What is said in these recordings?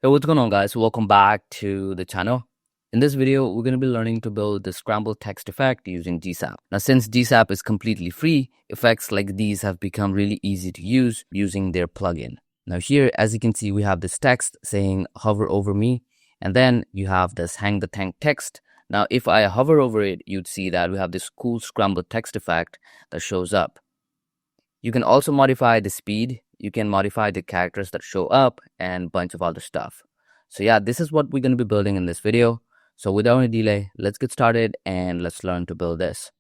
Hey, what's going on, guys? Welcome back to the channel. In this video, we're going to be learning to build the scramble text effect using GSAP. Now, since GSAP is completely free, effects like these have become really easy to use using their plugin. Now here, as you can see, we have this text saying hover over me, and then you have this hang the tank text. Now, if I hover over it, you'd see that we have this cool scramble text effect that shows up. You can also modify the speed. You can modify the characters that show up and a bunch of other stuff. So yeah, this is what we're going to be building in this video. So without any delay, let's get started and let's learn to build this.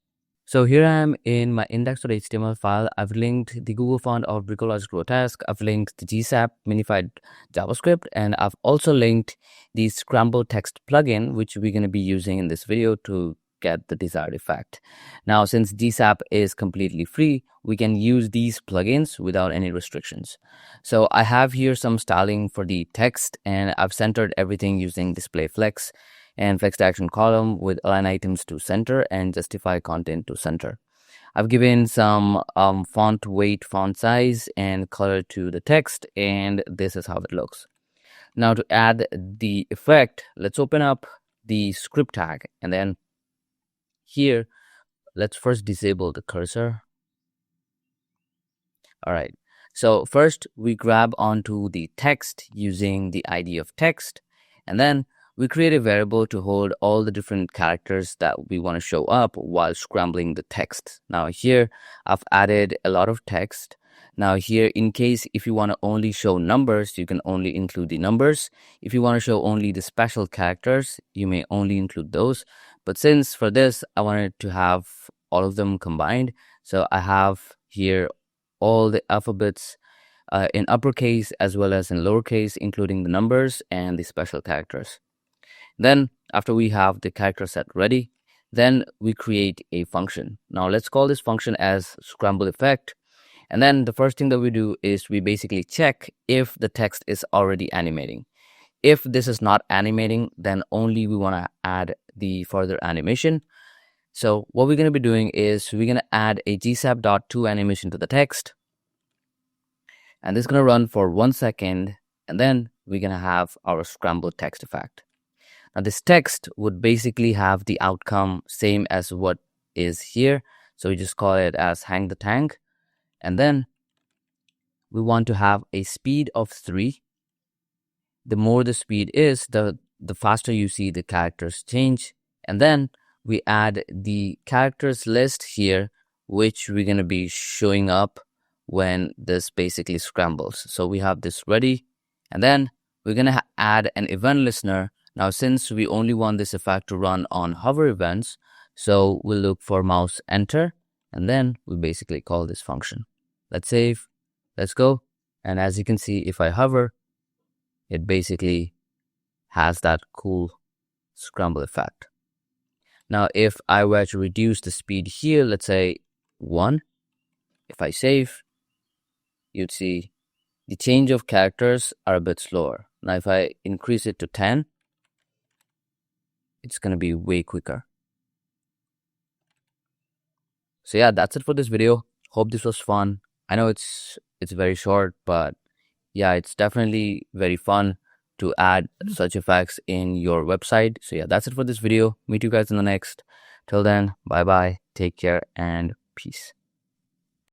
So here I am in my index.html file. I've linked the Google font of Bricolage Grotesque. I've linked the GSAP minified JavaScript, and I've also linked the Scramble text plugin, which we're going to be using in this video to get the desired effect. Now, since GSAP is completely free, we can use these plugins without any restrictions. So I have here some styling for the text, and I've centered everything using display flex and flex action column with align items to center and justify content to center. I've given some font weight, font size, and color to the text, and this is how it looks. Now to add the effect, let's open up the script tag, and then here, let's first disable the cursor. All right, so first we grab onto the text using the ID of text, and then we create a variable to hold all the different characters that we want to show up while scrambling the text. Now here, I've added a lot of text. Now here, in case if you want to only show numbers, you can only include the numbers. If you want to show only the special characters, you may only include those. But since for this, I wanted to have all of them combined, so I have here all the alphabets in uppercase as well as in lowercase, including the numbers and the special characters. Then after we have the character set ready, then we create a function. Now let's call this function as scramble effect. And then the first thing that we do is we basically check if the text is already animating. If this is not animating, then only we want to add the further animation. So what we're going to be doing is we're going to add a GSAP.to animation to the text. And this is going to run for 1 second. And then we're going to have our scramble text effect. Now this text would basically have the outcome same as what is here. So we just call it as hang the tank. And then we want to have a speed of 3. The more the speed is, the faster you see the characters change. And then we add the characters list here, which we're going to be showing up when this basically scrambles. So we have this ready. And then we're going to add an event listener. Now, since we only want this effect to run on hover events, so we'll look for mouse enter, and then we basically call this function. Let's save, let's go. And as you can see, if I hover, it basically has that cool scramble effect. Now, if I were to reduce the speed here, let's say 1, if I save, you'd see the change of characters are a bit slower. Now, if I increase it to 10, it's going to be way quicker. So yeah, that's it for this video. Hope this was fun. I know it's very short, but yeah, it's definitely very fun to add such effects in your website. So yeah, that's it for this video. Meet you guys in the next. Till then, bye bye, take care, and peace.